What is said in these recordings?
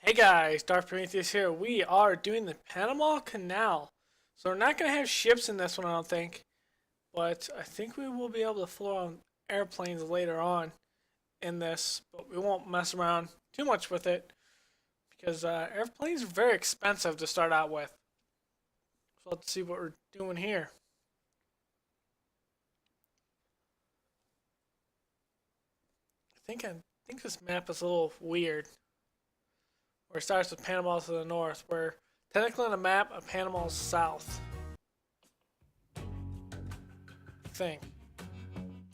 Hey guys, Dark Prometheus here. We are doing the Panama Canal. So we're not going to have ships in this one, I don't think. But I think we will be able to fly on airplanes later on in this. But we won't mess around too much with it. Because airplanes are very expensive to start out with. So let's see what we're doing here. I think this map is a little weird. Where it starts with Panama to the north. Where technically on the map, Panama is south. I think.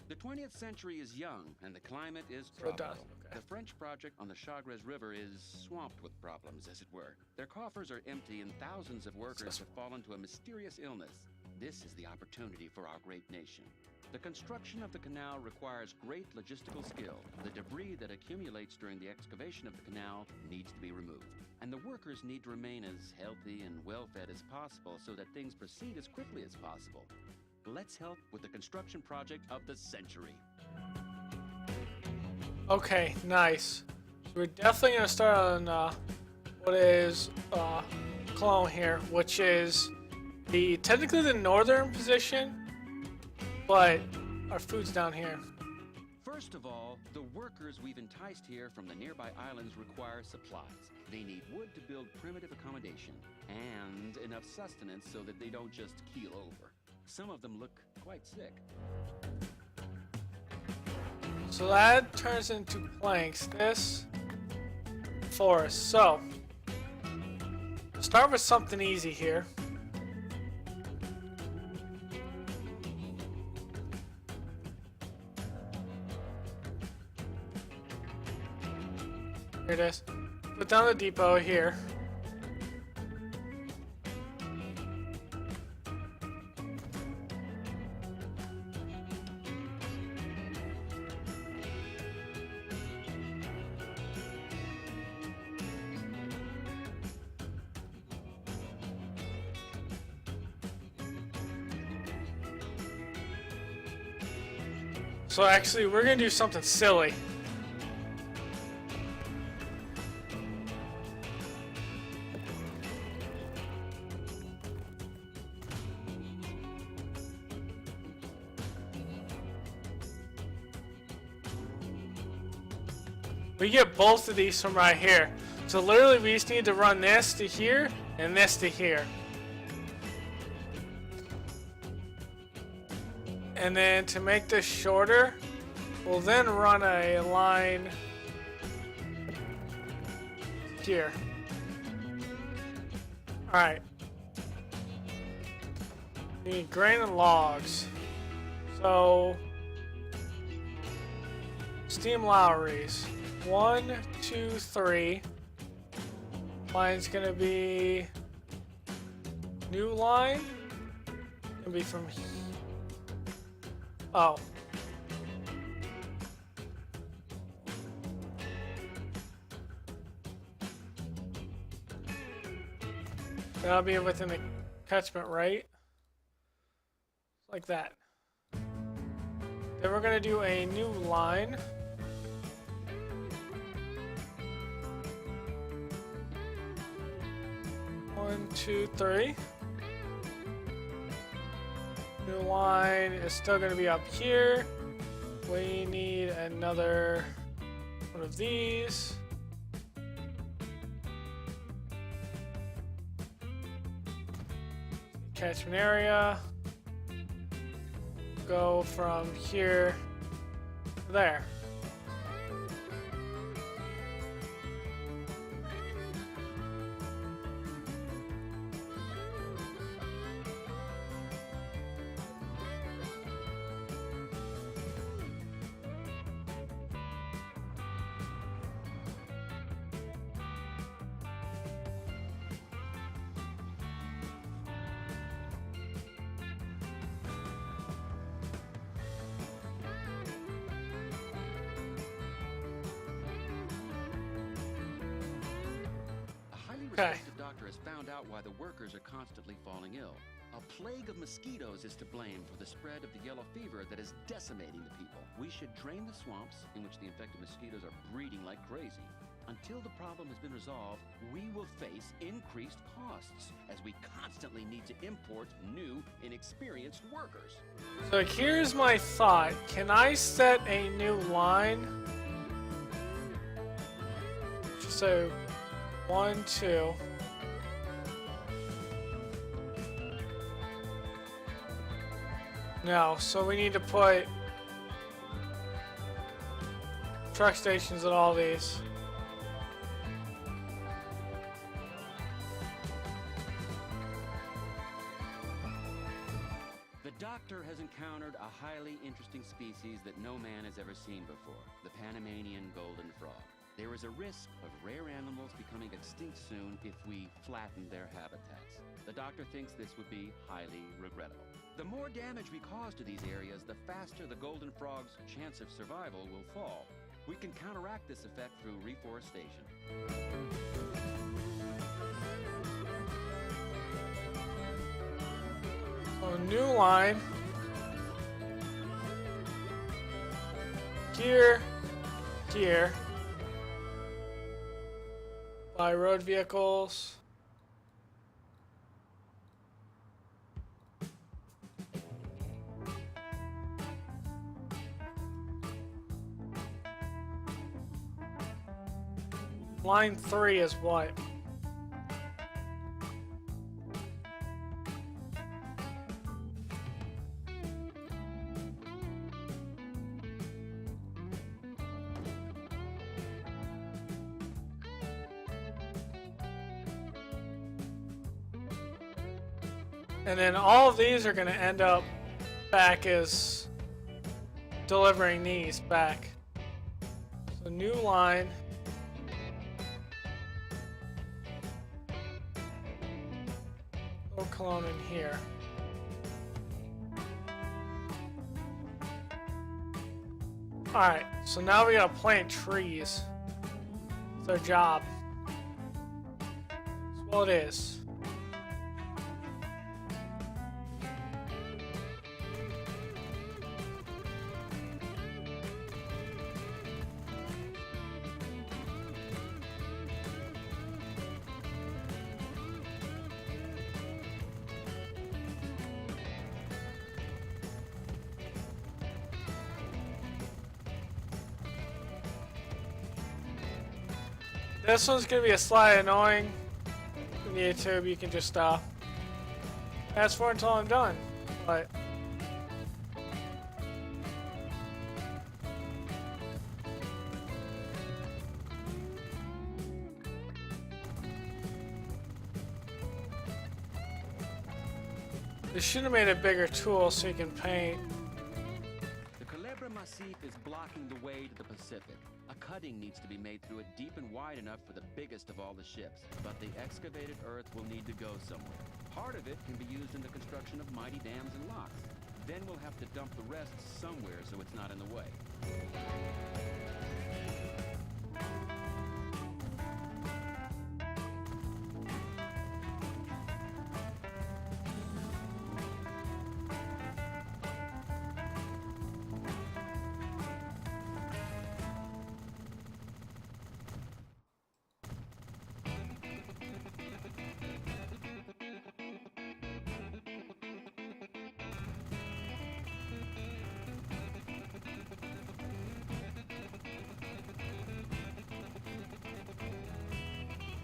The 20th century is young, and the climate is So it does, tropical. okay. The French project on the Chagres River is swamped with problems, as it were. Their coffers are empty, and thousands of workers have fallen to a mysterious illness. This is the opportunity for our great nation. The construction of the canal requires great logistical skill. The debris that accumulates during the excavation of the canal needs to be removed. And the workers need to remain as healthy and well-fed as possible so that things proceed as quickly as possible. Let's help with the construction project of the century. Okay, nice. So we're definitely going to start on what is Cologne here, which is technically the northern position, but our food's down here. First of all, the workers we've enticed here from the nearby islands require supplies. They need wood to build primitive accommodation and enough sustenance so that they don't just keel over. Some of them look quite sick. So that turns into planks. This forest. So start with something easy here. Here it is. Put down the depot here. So actually, we're gonna do something silly. We get both of these from right here. So literally we just need to run this to here and this to here. And then to make this shorter, we'll then run a line here. Alright. We need grain and logs. So steam Lowry's. 1, 2, 3. Line's gonna be new line. Gonna be from here. Oh. That'll be within the catchment, right? Like that. Then we're gonna do a new line. One, two, three. New line is still going to be up here. We need another one of these. Catchment area. Go from here to there. Okay. The doctor has found out why the workers are constantly falling ill. A plague of mosquitoes is to blame for the spread of the yellow fever that is decimating the people. We should drain the swamps in which the infected mosquitoes are breeding like crazy. Until the problem has been resolved, we will face increased costs as we constantly need to import new, inexperienced workers. So here's my thought. Can I set a new line? So, 1, 2. No, so we need to put truck stations at all these. The Doctor has encountered a highly interesting species that no man has ever seen before, the Panamanian golden frog. There is a risk of rare animals becoming extinct soon if we flatten their habitats. The Doctor thinks this would be highly regrettable. The more damage we cause to these areas, the faster the golden frog's chance of survival will fall. We can counteract this effect through reforestation. So new line. Here, here. By road vehicles. Line 3 is what? And then all of these are going to end up back as delivering these back. So new line. Throw cologne in here. Alright, so now we gotta plant trees. It's our job. That's what it is. This one's gonna be a slight annoying. In the YouTube, you can just fast forward until I'm done. But they should have made a bigger tool so you can paint. The Culebra Massif is blocking the way to the Pacific. A cutting needs to be made through it deep and wide enough for the biggest of all the ships. But the excavated earth will need to go somewhere. Part of it can be used in the construction of mighty dams and locks. Then we'll have to dump the rest somewhere so it's not in the way.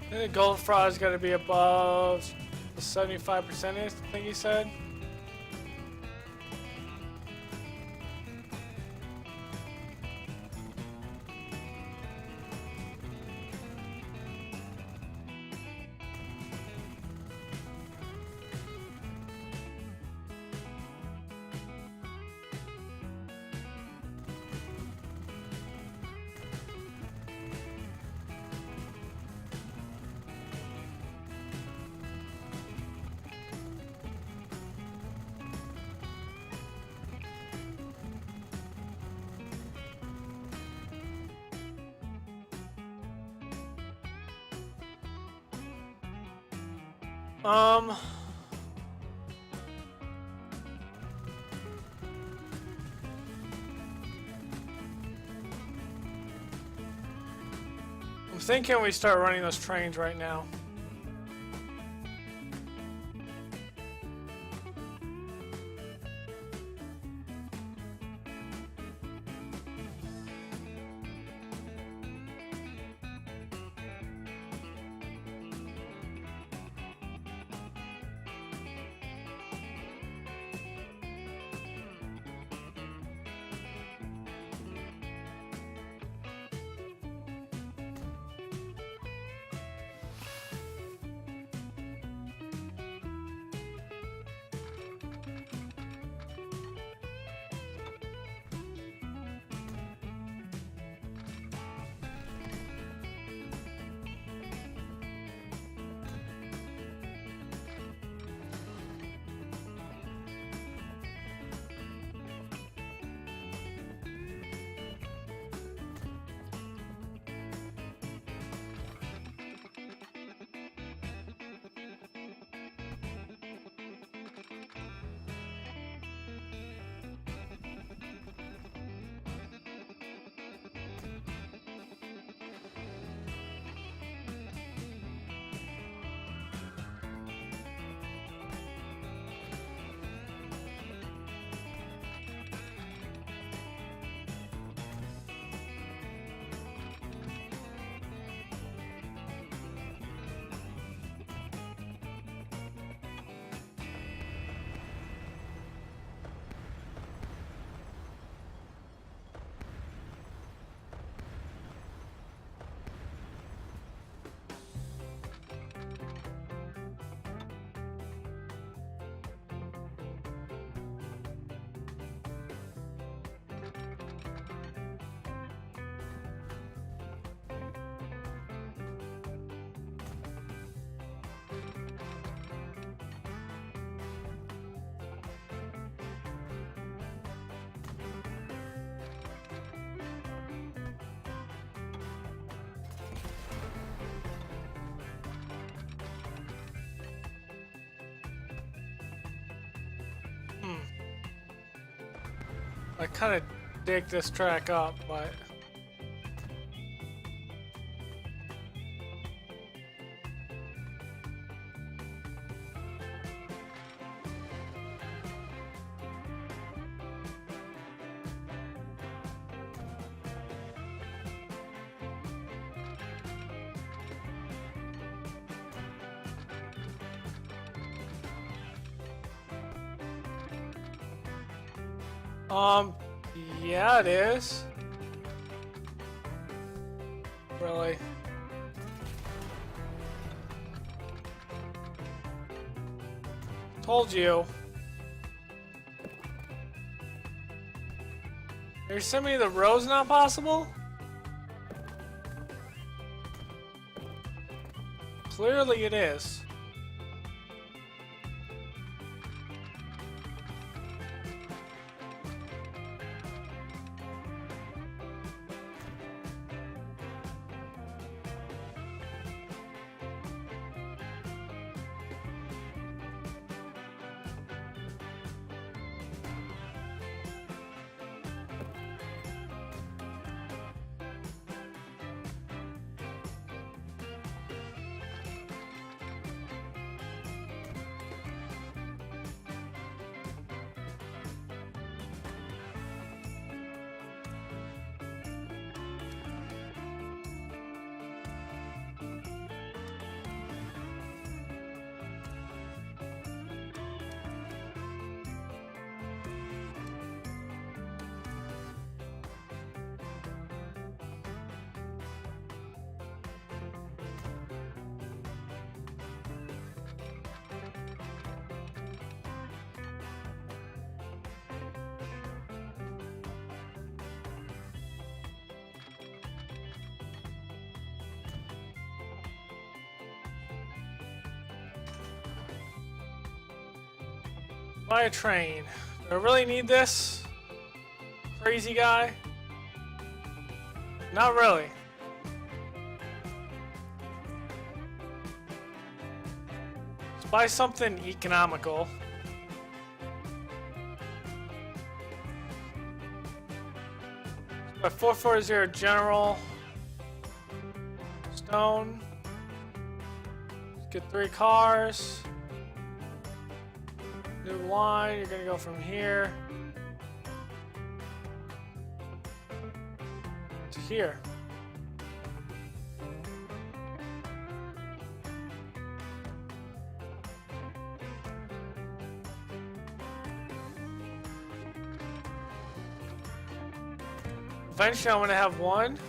I think the gold fraud's got to be above the 75%, I think he said. I'm thinking we start running those trains right now. I kind of dig this track up, but yeah, it is. Really? Told you. You're telling me the road's not possible? Clearly it is. Buy a train. Do I really need this? Crazy guy? Not really. Let's buy something economical. By 440 General. Let's zone. Let's get 3 cars. New line, you're gonna go from here to here. Eventually I'm gonna have one.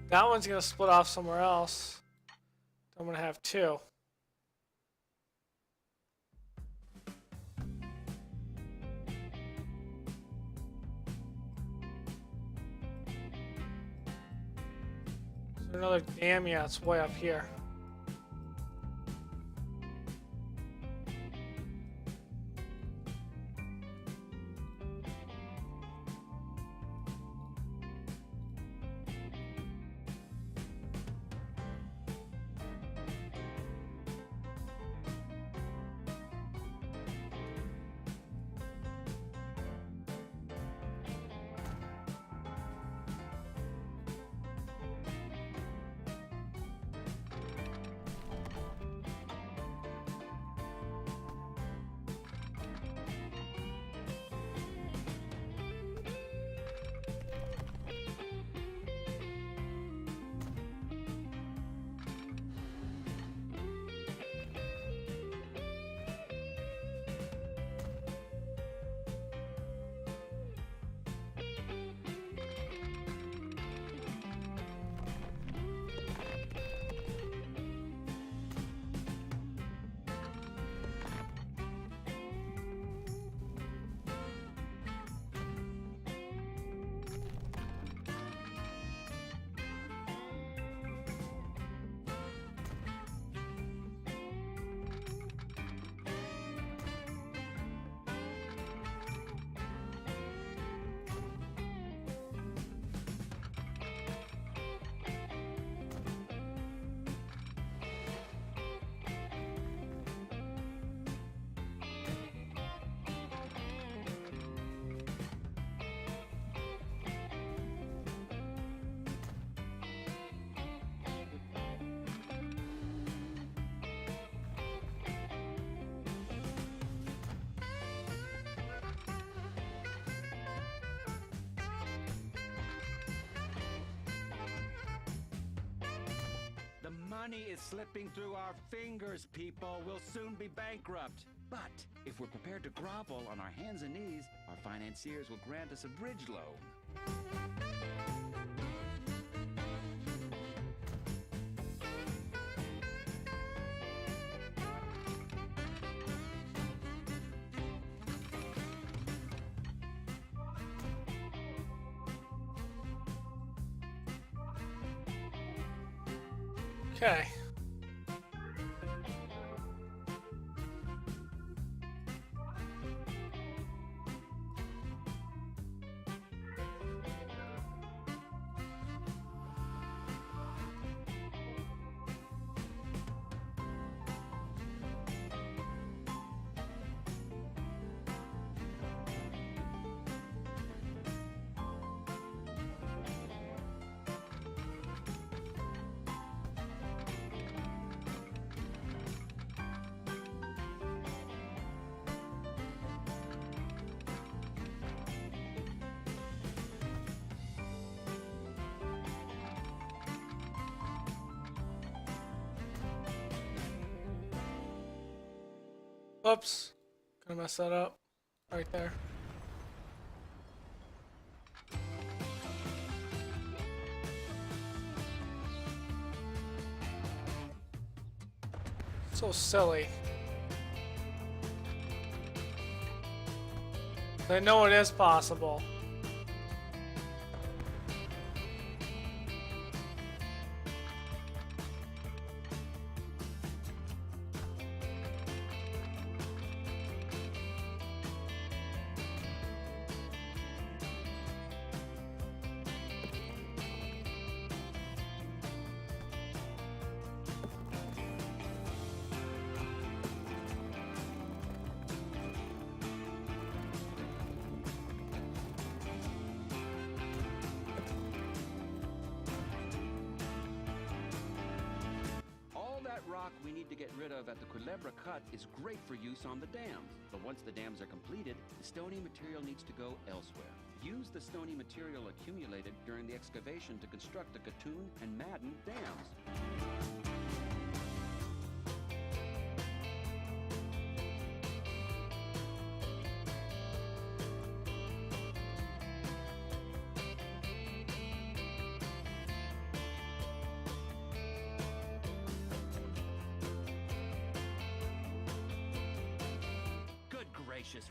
That one's gonna split off somewhere else. I'm gonna have 2. Another dam, yeah, it's way up here. Money is slipping through our fingers, people. We'll soon be bankrupt. But if we're prepared to grovel on our hands and knees, our financiers will grant us a bridge loan. Okay. Oops. Gonna mess that up. Right there. So silly. I know it is possible. rock we need to get rid of at the Culebra Cut is great for use on the dams. But once the dams are completed, the stony material needs to go elsewhere. Use the stony material accumulated during the excavation to construct the Gatun and Madden dams.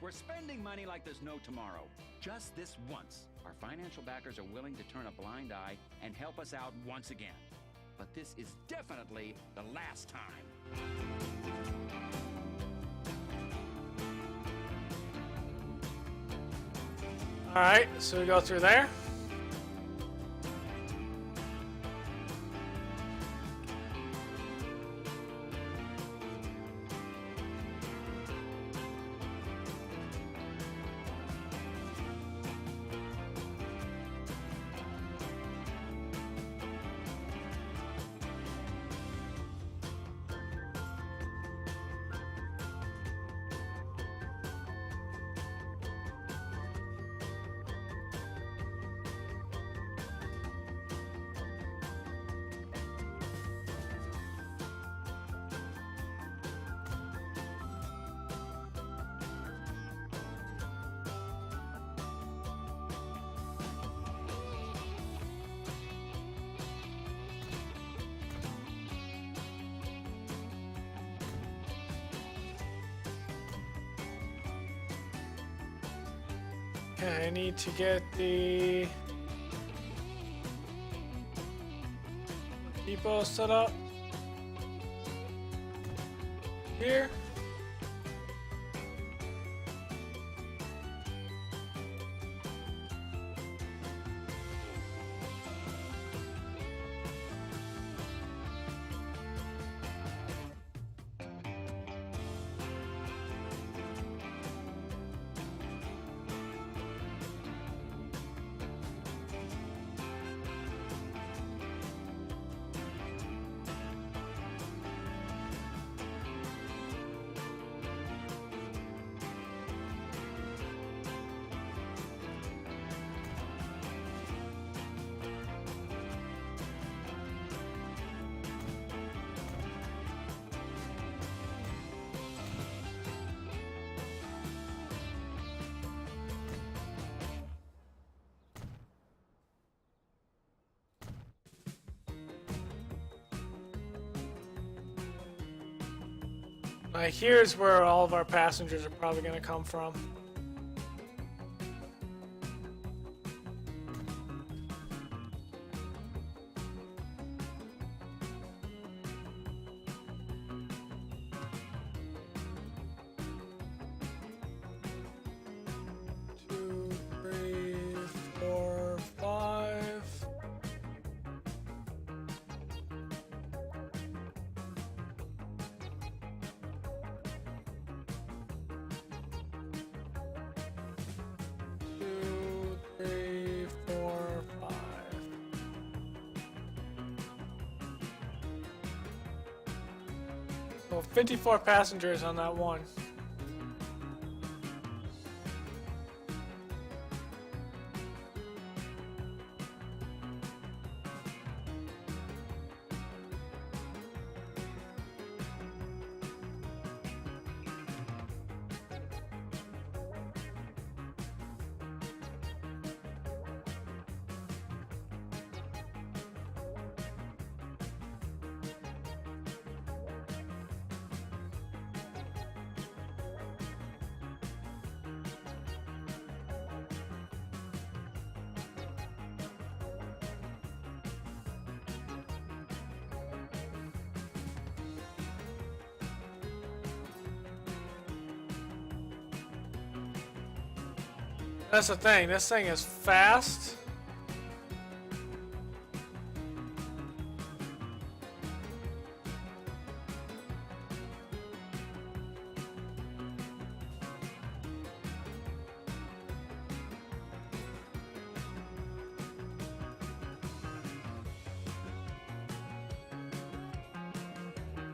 We're spending money like there's no tomorrow. Just this once. Our financial backers are willing to turn a blind eye and help us out once again. But this is definitely the last time. Alright, so we go through there. Okay, I need to get the depot set up here. Here's where all of our passengers are probably going to come from. Two, three, four, five. So 54 passengers on that one. That's the thing, this thing is fast.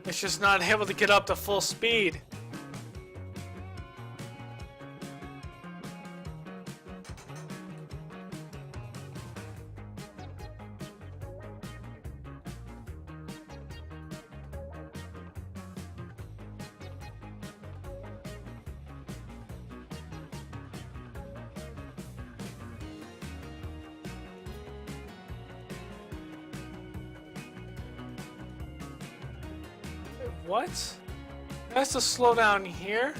It's just not able to get up to full speed. What? It has to slow down here?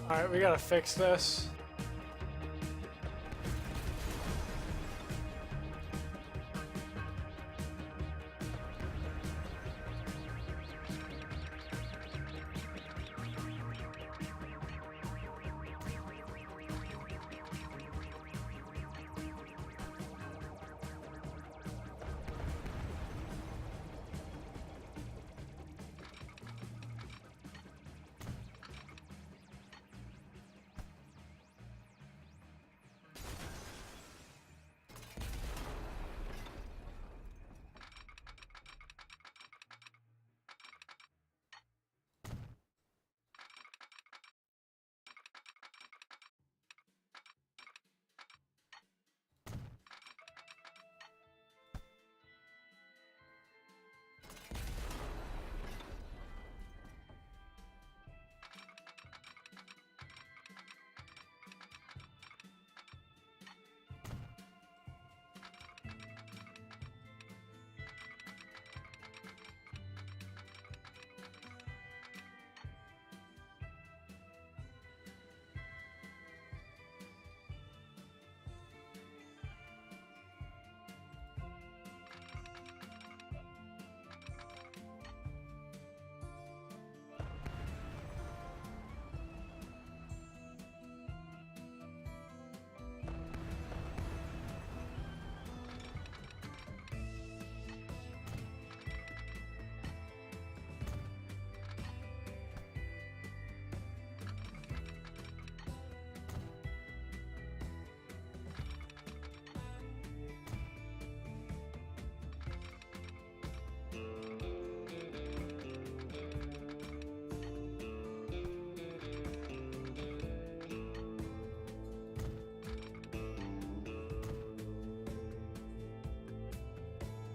Alright, we gotta fix this.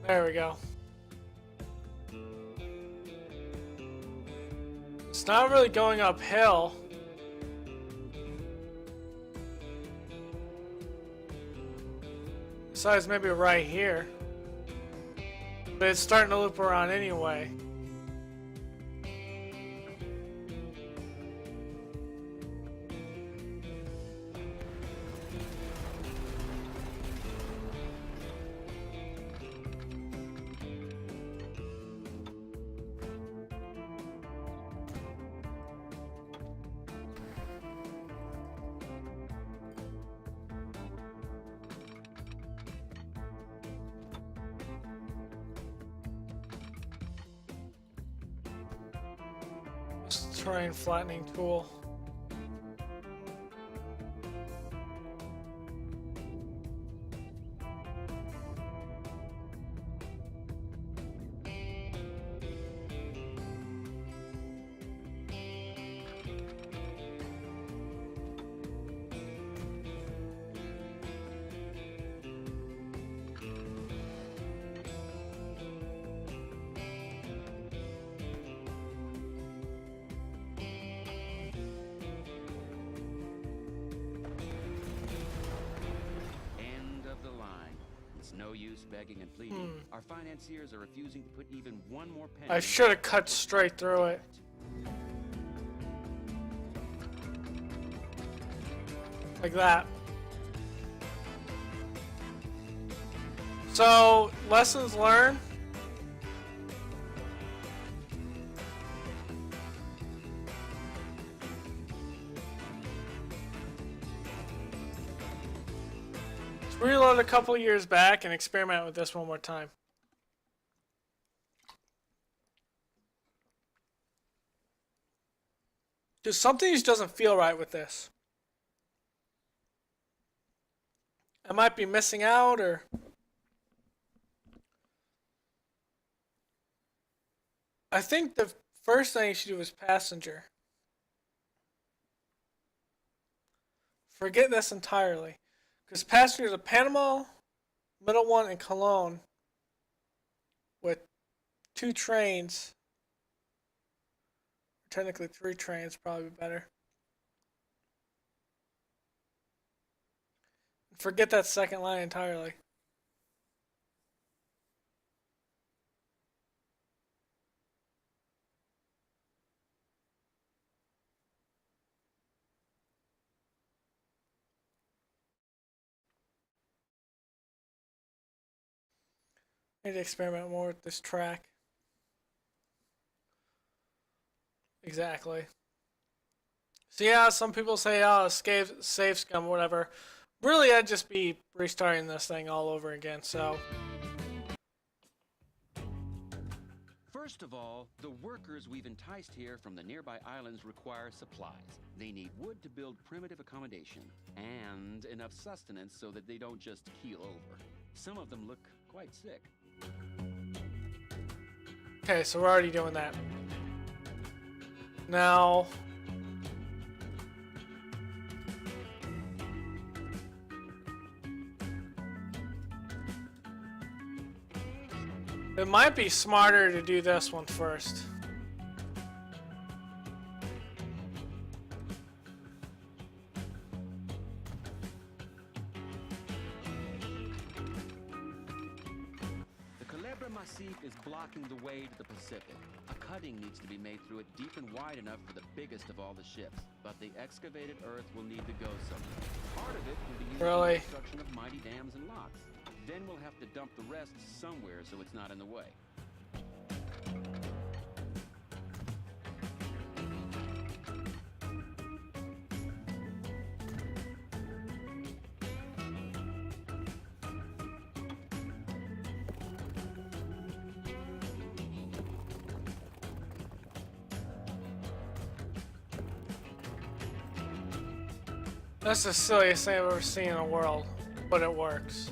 There we go. It's not really going uphill. Besides maybe right here. But it's starting to loop around anyway. Terrain flattening tool. No use begging and pleading. Our financiers are refusing to put even one more penny. I should have cut straight through it. Like that. So, lessons learned. Let's reload a couple years back and experiment with this one more time. Just something just doesn't feel right with this. I might be missing out, or I think the first thing you should do is passenger. Forget this entirely. Because passenger is a Panama, middle one, and Cologne with 2 trains. Technically 3 trains, probably better. Forget that second line entirely. I need to experiment more with this track. Exactly. So yeah, some people say, oh, save scum, whatever. Really, I'd just be restarting this thing all over again, so... First of all, the workers we've enticed here from the nearby islands require supplies. They need wood to build primitive accommodation, and enough sustenance so that they don't just keel over. Some of them look quite sick. Okay, so we're already doing that. Now... it might be smarter to do this one first. The Culebra Massif is blocking the way to the Pacific. A cutting needs to be made through it deep and wide enough for the biggest of all the ships. But the excavated earth will need to go somewhere. Part of it will be used for the construction of mighty dams and locks. Then we'll have to dump the rest somewhere so it's not in the way. That's the silliest thing I've ever seen in the world, but it works.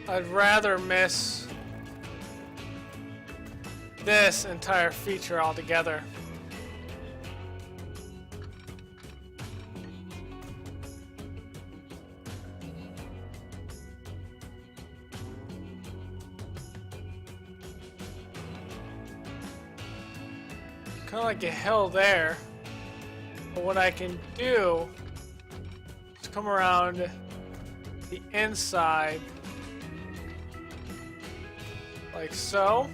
I'd rather miss this entire feature altogether. Kind of like a hill there. But what I can do is come around the inside like so.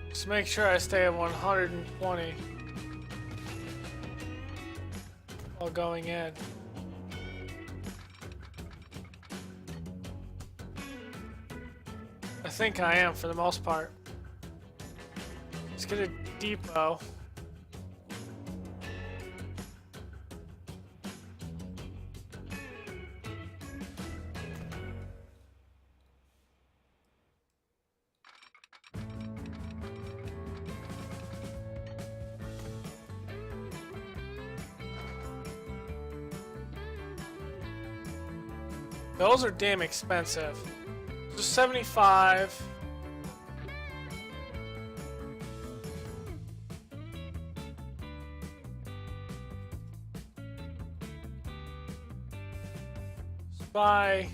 Just make sure I stay at 120 while going in. I think I am for the most part. Let's get a depot. Those are damn expensive. Just 75. Let's buy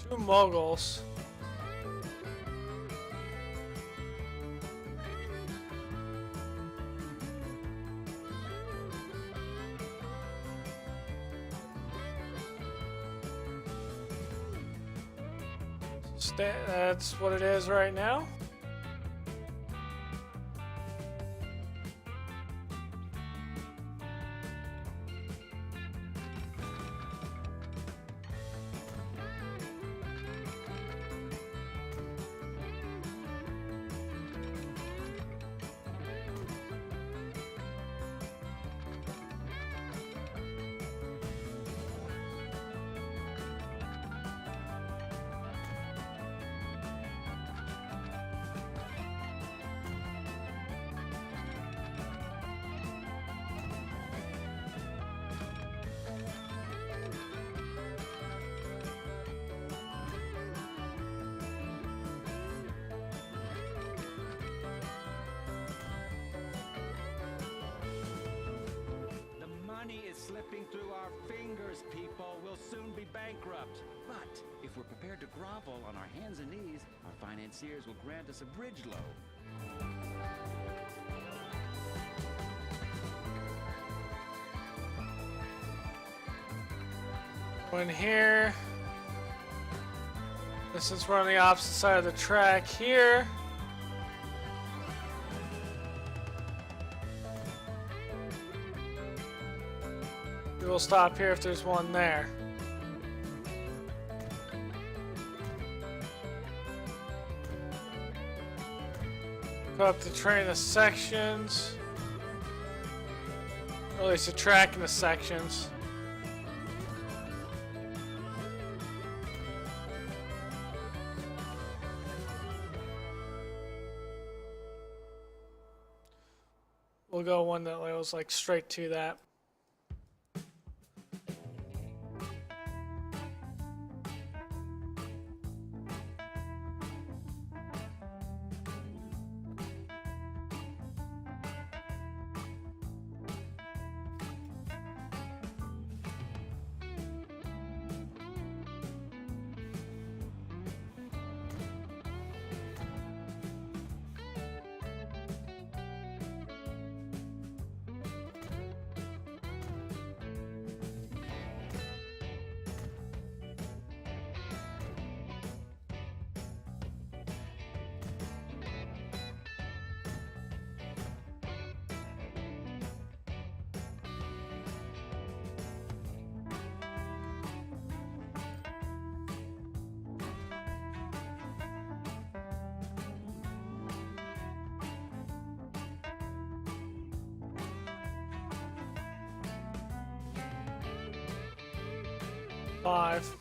2 moguls. That's what it is right now. Slipping through our fingers, people. We'll soon be bankrupt. But if we're prepared to grovel on our hands and knees, our financiers will grant us a bridge loan. When here, since we're on the opposite side of the track here. We'll stop here if there's one there. Go up the train the sections. Or at least the track in the sections. We'll go one that goes like straight to that. Five.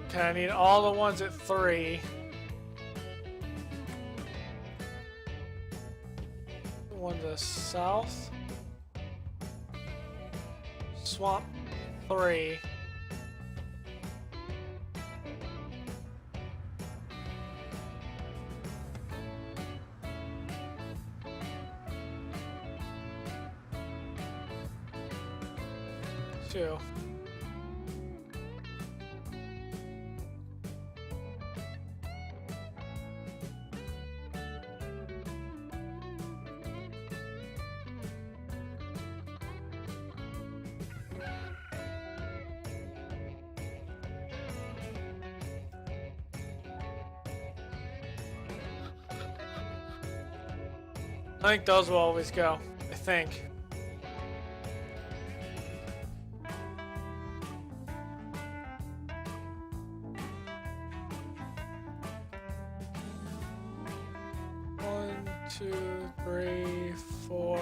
Okay, I need all the ones at 3. One to the south. Swamp 3. Two. I think those will always go. I think. One, two, three, four,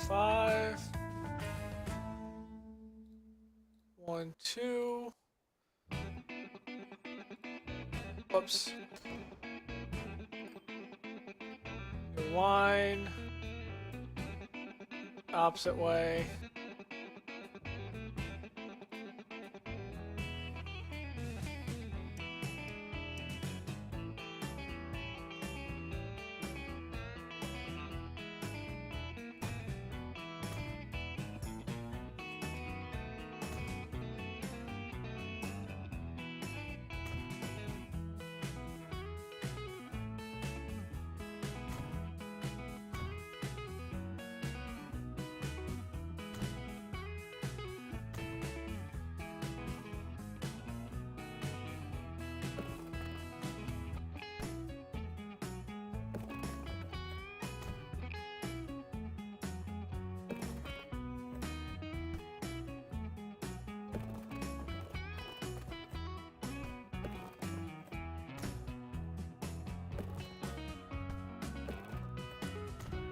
five. 1, 2. Whoops. Wine. Opposite way.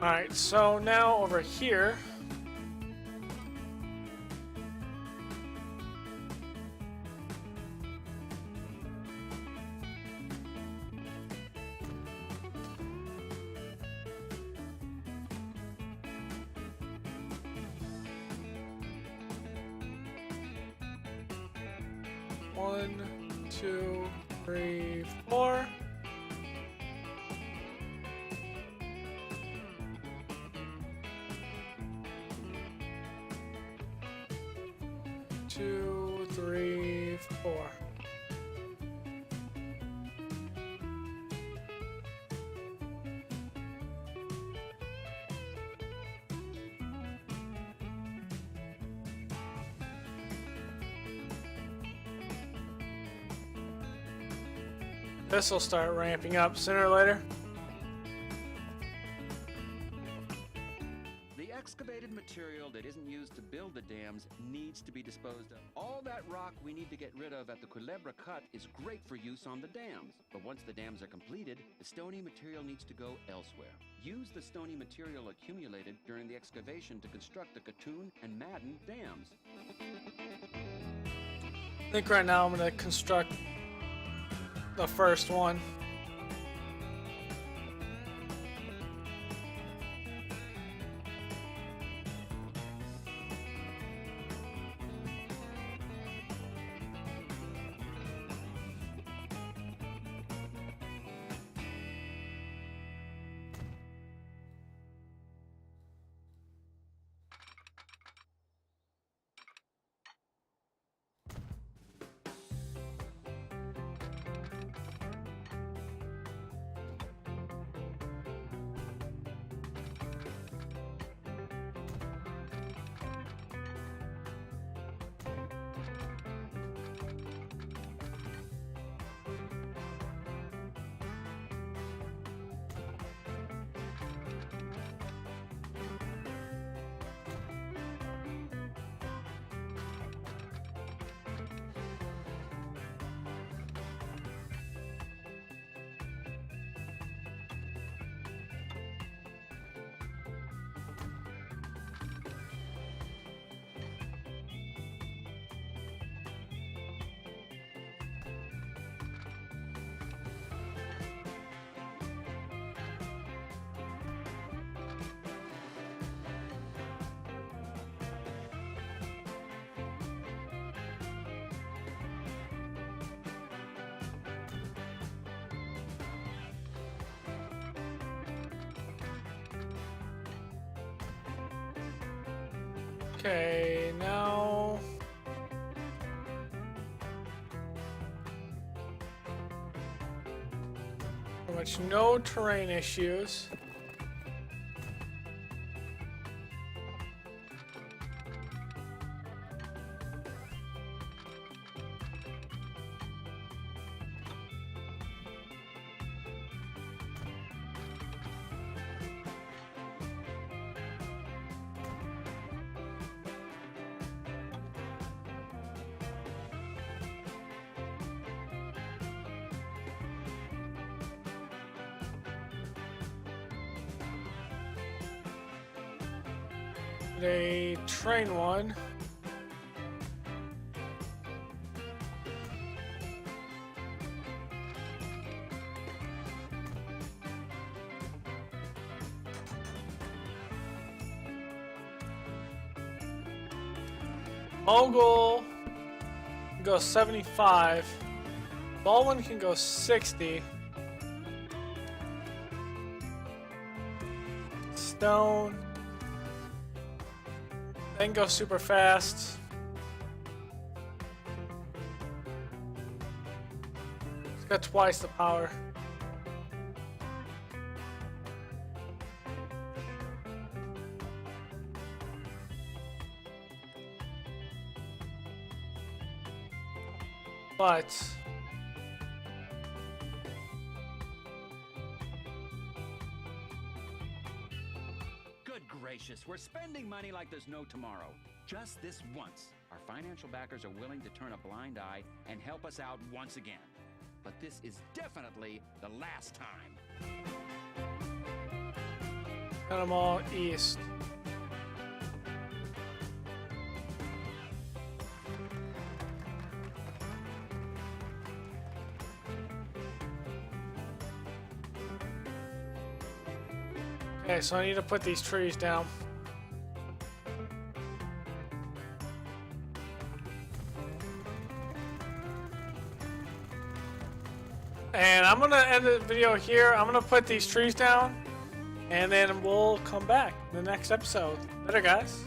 Alright, so now over here. One, two, three, four. Two, three, four. This will start ramping up sooner or later. The excavated material that isn't used to build the dams needs to be disposed of. All that rock we need to get rid of at the Culebra Cut is great for use on the dams. But once the dams are completed, the stony material needs to go elsewhere. Use the stony material accumulated during the excavation to construct the Katoon and Madden dams. I think right now I'm going to construct the first one. Okay, now pretty much no terrain issues. A train one. Mogul can go 75. Baldwin can go 60. Stone. Then go super fast. It's got twice the power. But Good gracious, we're spending money like there's no tomorrow. Just this once, our financial backers are willing to turn a blind eye and help us out once again. But this is definitely the last time. Panama East. Okay, so I need to put these trees down. And I'm gonna end the video here. I'm gonna put these trees down, and then we'll come back in the next episode. Later, guys.